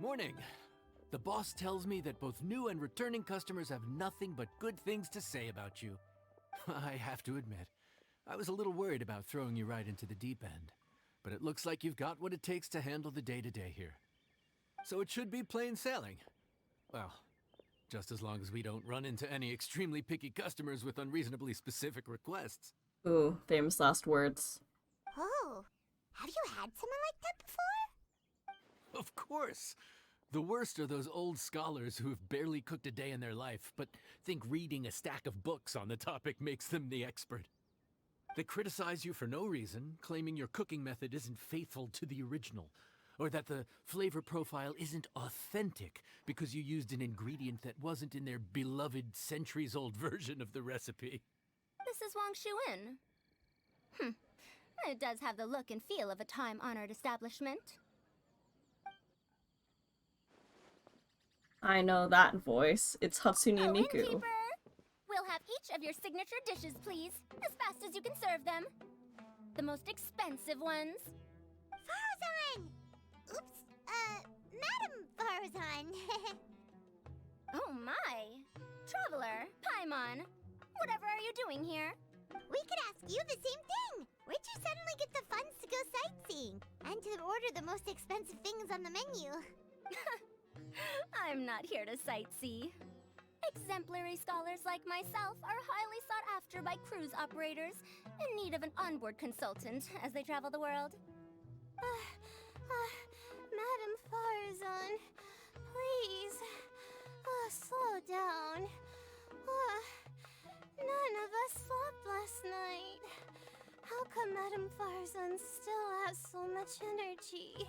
Morning. The boss tells me that both new and returning customers have nothing but good things to say about you. I have to admit, I was a little worried about throwing you right into the deep end, but it looks like you've got what it takes to handle the day-to-day here. So it should be plain sailing. Well, just as long as we don't run into any extremely picky customers with unreasonably specific requests. Ooh, famous last words. Oh, have you had someone like that before? Of course! The worst are those old scholars who have barely cooked a day in their life, but think reading a stack of books on the topic makes them the expert. They criticize you for no reason, claiming your cooking method isn't faithful to the original, or that the flavor profile isn't authentic because you used an ingredient that wasn't in their beloved centuries-old version of the recipe. This is Wang Shuin. It does have the look and feel of a time-honored establishment. I know that voice. It's Hatsune Miku. Innkeeper! We'll have each of your signature dishes, please, as fast as you can serve them. The most expensive ones. Farazan! Oops, Madam Farazan. Oh my! Traveler, Paimon, whatever are you doing here? We could ask you the same thing. Where'd you suddenly get the funds to go sightseeing? And to order the most expensive things on the menu? I'm not here to sightsee. Exemplary scholars like myself are highly sought after by cruise operators in need of an onboard consultant as they travel the world. Madam Farazan, please, slow down. None of us slept last night. How come Madam Farazan still has so much energy?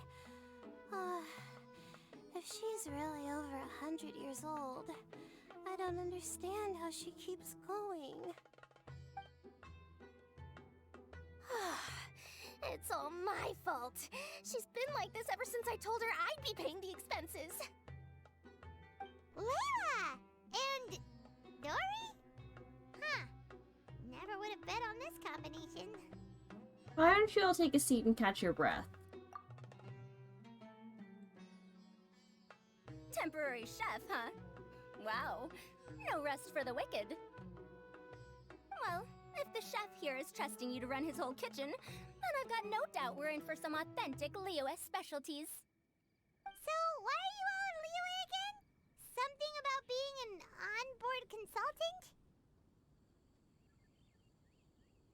If she's really over 100 years old, I don't understand how she keeps going. It's all my fault. She's been like this ever since I told her I'd be paying the expenses. Layla! And Dory? Huh. Never would have bet on this combination. Why don't you all take a seat and catch your breath? Temporary chef, huh? Wow. No rest for the wicked. Well, if the chef here is trusting you to run his whole kitchen, then I've got no doubt we're in for some authentic Liyue specialties. So, why are you all in Liyue again? Something about being an onboard consultant?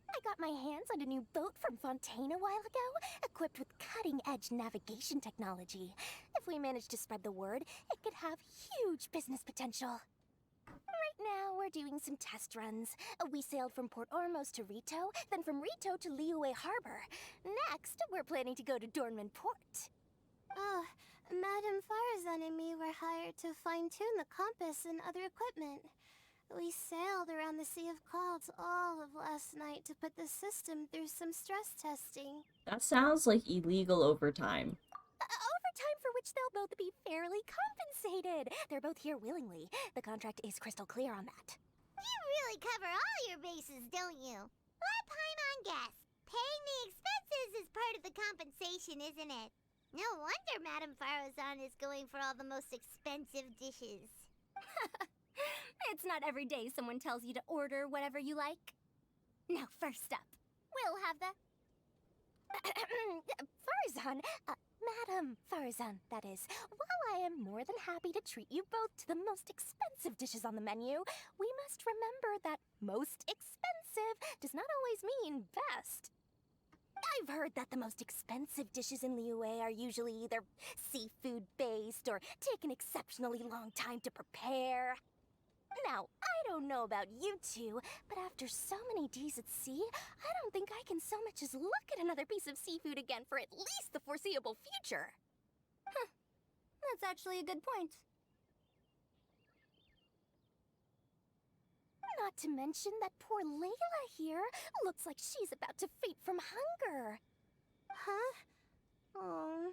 I got my hands on a new boat from Fontaine a while ago, equipped with cutting-edge navigation technology. If we manage to spread the word, it could have huge business potential. Right now, we're doing some test runs. We sailed from Port Ormos to Rito, then from Rito to Liyue Harbor. Next, we're planning to go to Dornman Port. Oh, Madam Farazan and me were hired to fine-tune the compass and other equipment. We sailed around the Sea of Clouds all of last night to put the system through some stress testing. That sounds like illegal overtime. Overtime for which they'll both be fairly compensated. They're both here willingly. The contract is crystal clear on that. You really cover all your bases, don't you? Let Paimon guess. Paying the expenses is part of the compensation, isn't it? No wonder Madam Farazan is going for all the most expensive dishes. It's not every day someone tells you to order whatever you like. Now, first up, we'll have the... Farazan, Madam Farazan, that is. While I am more than happy to treat you both to the most expensive dishes on the menu, we must remember that most expensive does not always mean best. I've heard that the most expensive dishes in Liyue are usually either seafood-based or take an exceptionally long time to prepare. Now, I don't know about you two, but after so many days at sea, I don't think I can so much as look at another piece of seafood again for at least the foreseeable future. Huh. That's actually a good point. Not to mention that poor Layla here looks like she's about to faint from hunger. Huh? Oh,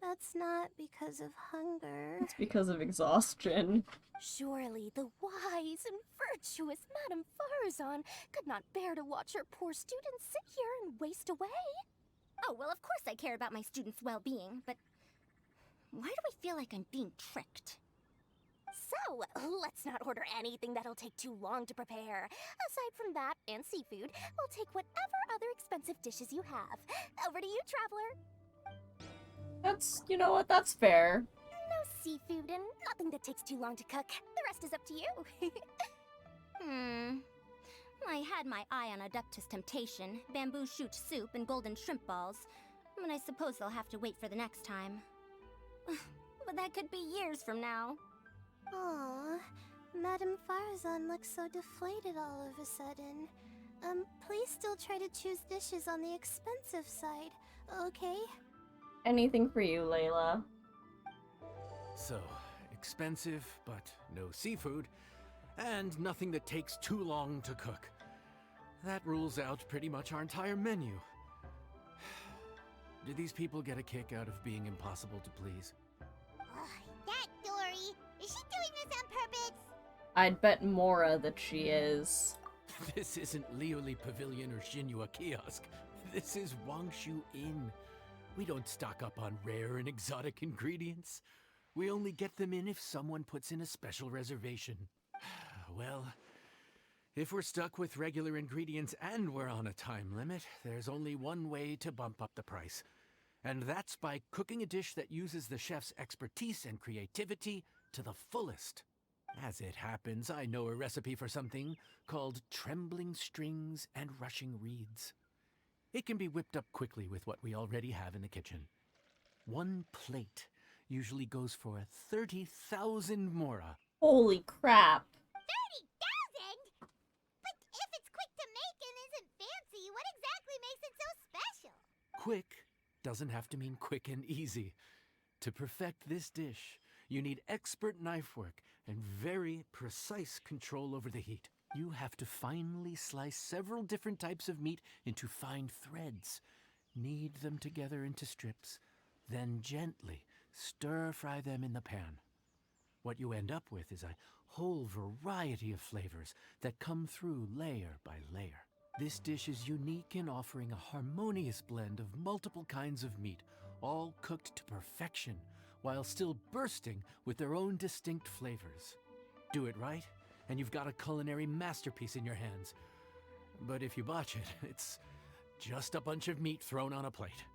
that's not because of hunger. It's because of exhaustion. Surely the wise and virtuous Madame Farazan could not bear to watch her poor students sit here and waste away. Oh, well, of course I care about my students' well-being, but Why do I feel like I'm being tricked? So, let's not order anything that'll take too long to prepare. Aside from that and seafood, we'll take whatever other expensive dishes you have. Over to you, traveler. That's, you know what, that's fair. No seafood and nothing that takes too long to cook. The rest is up to you. I had my eye on Adeptus Temptation, bamboo shoot soup, and golden shrimp balls. But I suppose they'll have to wait for the next time. But that could be years from now. Aww, Madame Farazan looks so deflated all of a sudden. Please still try to choose dishes on the expensive side, okay? Anything for you, Layla. So, expensive, but no seafood, and nothing that takes too long to cook. That rules out pretty much our entire menu. Do these people get a kick out of being impossible to please? That Dory! Is she doing this on purpose? I'd bet Mora that she is. This isn't Liuli Pavilion or Xinhua Kiosk. This is Wangshu Inn. We don't stock up on rare and exotic ingredients. We only get them in if someone puts in a special reservation. Well, if we're stuck with regular ingredients and we're on a time limit, there's only one way to bump up the price. And that's by cooking a dish that uses the chef's expertise and creativity to the fullest. As it happens, I know a recipe for something called trembling strings and rushing reeds. It can be whipped up quickly with what we already have in the kitchen. One plate usually goes for 30,000 mora. Holy crap. 30,000? But if it's quick to make and isn't fancy, what exactly makes it so special? Quick doesn't have to mean quick and easy. To perfect this dish, you need expert knife work and very precise control over the heat. You have to finely slice several different types of meat into fine threads, knead them together into strips, then gently stir-fry them in the pan. What you end up with is a whole variety of flavors that come through layer by layer. This dish is unique in offering a harmonious blend of multiple kinds of meat, all cooked to perfection, while still bursting with their own distinct flavors. Do it right, and you've got a culinary masterpiece in your hands. But if you botch it, it's just a bunch of meat thrown on a plate.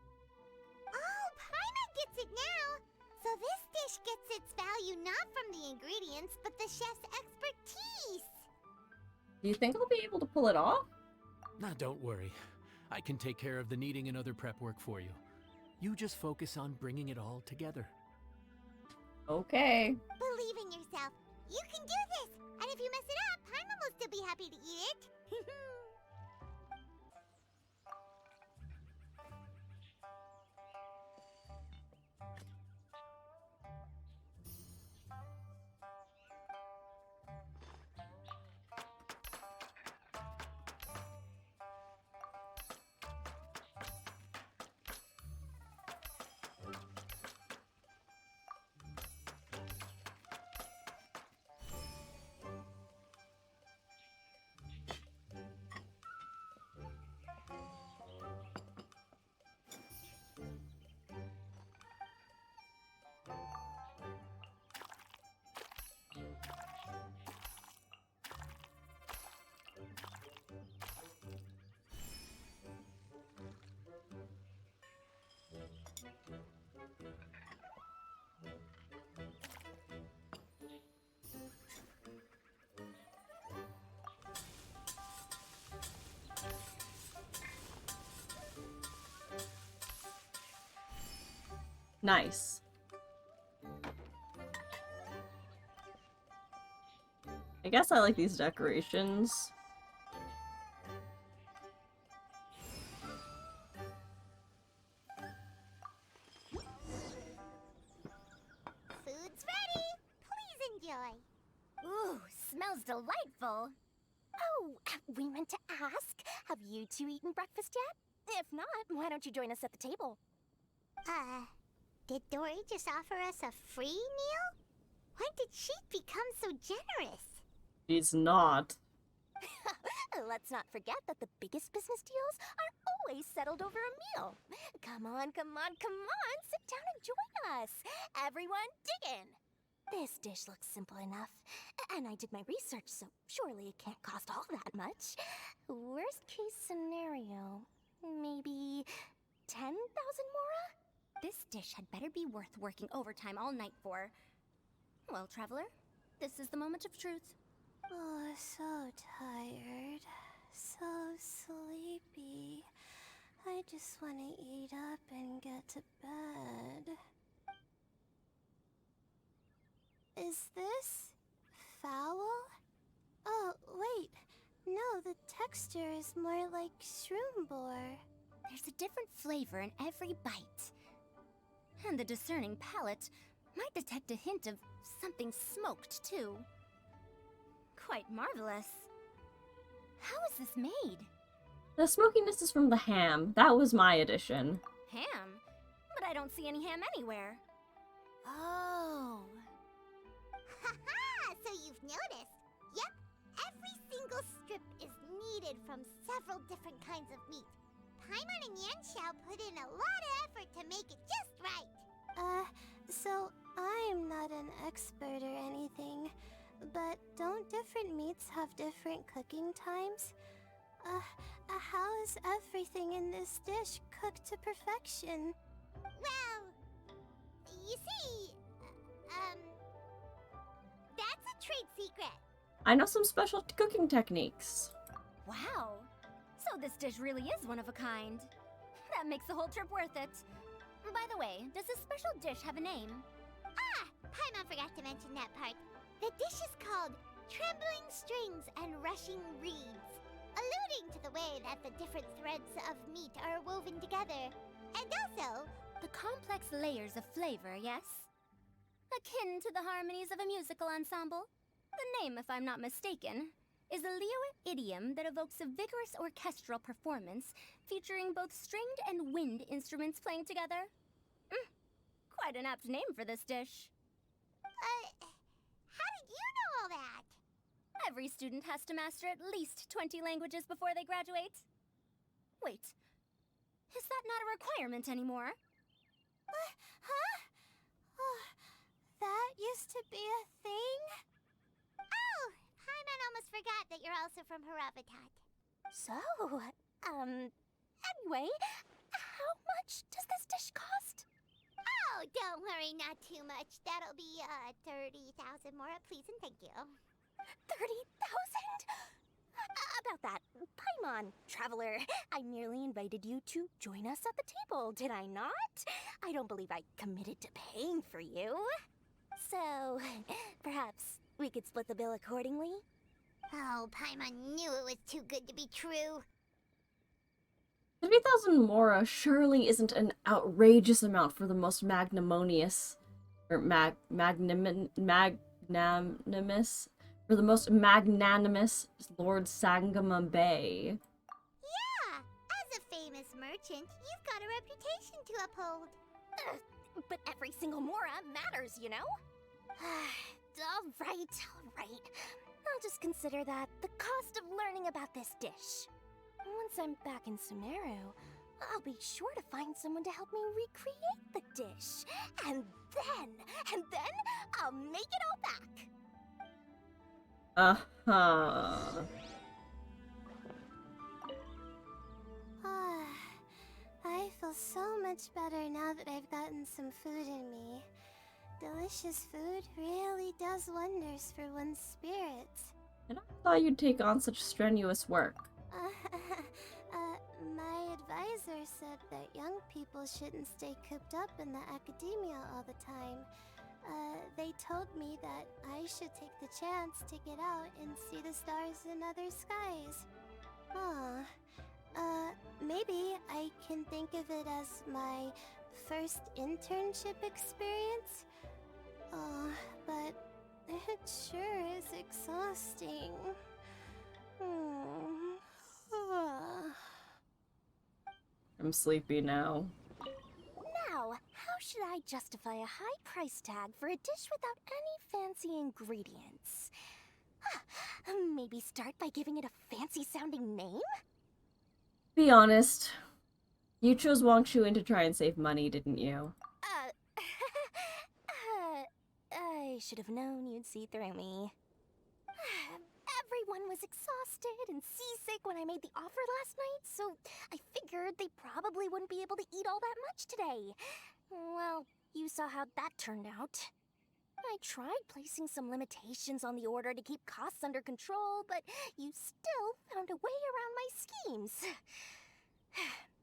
Oh, Paimon gets it now! So this dish gets its value not from the ingredients, but the chef's expertise! Do you think I'll be able to pull it off? Now, don't worry. I can take care of the kneading and other prep work for you. You just focus on bringing it all together. Okay. Believe in yourself. You can do this! And if you mess it up, Paimon will still be happy to eat it. Nice. I guess I like these decorations. Food's ready! Please enjoy! Ooh, smells delightful. Oh, we meant to ask, have you two eaten breakfast yet? If not, why don't you join us at the table? Did Dory just offer us a free meal? When did she become so generous? She's not. Let's not forget that the biggest business deals are always settled over a meal. Come on, come on, come on! Sit down and join us! Everyone, dig in! This dish looks simple enough, and I did my research, so surely it can't cost all that much. Worst case scenario, maybe 10,000 mora? This dish had better be worth working overtime all night for. Well, traveler, this is the moment of truth. Oh, so tired. So sleepy. I just want to eat up and get to bed. Is this foul? Oh, wait. No, the texture is more like shroom boar. There's a different flavor in every bite. And the discerning palate might detect a hint of something smoked, too. Quite marvelous. How is this made? The smokiness is from the ham. That was my addition. Ham? But I don't see any ham anywhere. Oh. Haha! So you've noticed. Yep, every single strip is kneaded from several different kinds of meat. Paimon and Yanxiao put in a lot of effort to make it just right. So I'm not an expert or anything, but don't different meats have different cooking times? How is everything in this dish cooked to perfection? Well, you see, that's a trade secret. I know some special cooking techniques. Wow. So this dish really is one of a kind. That makes the whole trip worth it. By the way, does this special dish have a name? Ah, Paimon forgot to mention that part. The dish is called Trembling Strings and Rushing Reeds, alluding to the way that the different threads of meat are woven together. And also, The complex layers of flavor, yes? Akin to the harmonies of a musical ensemble? The name, if I'm not mistaken, is a Liyue idiom that evokes a vigorous orchestral performance featuring both stringed and wind instruments playing together. Quite an apt name for this dish. how did you know all that? Every student has to master at least 20 languages before they graduate. Wait, is that not a requirement anymore? Huh? Oh, that used to be a thing? Oh, Paimon almost forgot that you're also from Harabatat. So, anyway, how much does this dish cost? Oh, don't worry, not too much. That'll be, 30,000 more, please and thank you. 30,000? About that, Paimon, traveler, I merely invited you to join us at the table, did I not? I don't believe I committed to paying for you. So, perhaps we could split the bill accordingly? Oh, Paimon knew it was too good to be true. 30,000 mora surely isn't an outrageous amount for the most magnanimous, or magnanimous, for the most magnanimous Lord Sangama Bay. Yeah, as a famous merchant, you've got a reputation to uphold. But every single mora matters, you know? All right. I'll just consider that the cost of learning about this dish. Once I'm back in Sumeru, I'll be sure to find someone to help me recreate the dish. And then I'll make it all back. Uh-huh. I feel so much better now that I've gotten some food in me. Delicious food really does wonders for one's spirits. And I thought you'd take on such strenuous work. My advisor said that young people shouldn't stay cooped up in the academia all the time. They told me that I should take the chance to get out and see the stars in other skies. Maybe I can think of it as my first internship experience? But it sure is exhausting. I'm sleepy now. Now, how should I justify a high price tag for a dish without any fancy ingredients? Maybe start by giving it a fancy-sounding name? Be honest. You chose Wangshu to try and save money, didn't you? I should have known you'd see through me. Everyone was exhausted and seasick when I made the offer last night, so I figured they probably wouldn't be able to eat all that much today. Well, you saw how that turned out. I tried placing some limitations on the order to keep costs under control, but you still found a way around my schemes.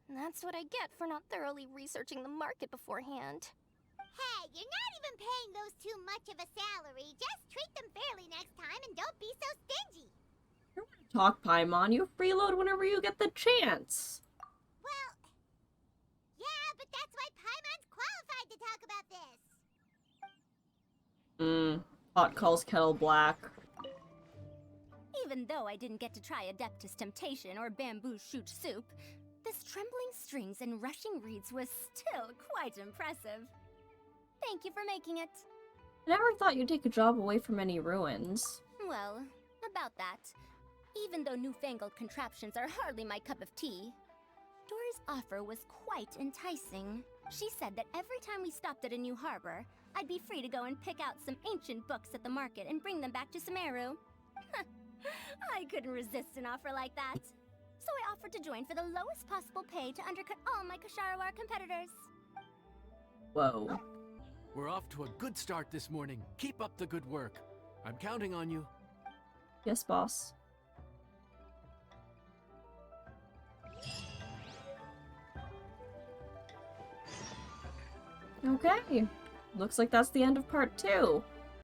That's what I get for not thoroughly researching the market beforehand. Hey, you're not even paying those too much of a salary. Just treat them fairly next time and don't be so stingy. Talk, Paimon. You freeload whenever you get the chance. Well, yeah, but that's why Paimon's qualified to talk about this. Pot calls kettle black. Even though I didn't get to try Adeptus Temptation or Bamboo Shoot Soup, this trembling strings and rushing reeds was still quite impressive. Thank you for making it. I never thought you'd take a job away from any ruins. Well, about that, even though newfangled contraptions are hardly my cup of tea, Dora's offer was quite enticing. She said that every time we stopped at a new harbor, I'd be free to go and pick out some ancient books at the market and bring them back to Sumeru. I couldn't resist an offer like that. So I offered to join for the lowest possible pay to undercut all my Kasharawar competitors. Whoa. We're off to a good start this morning. Keep up the good work. I'm counting on you. Yes, boss. Okay. Looks like that's the end of part 2.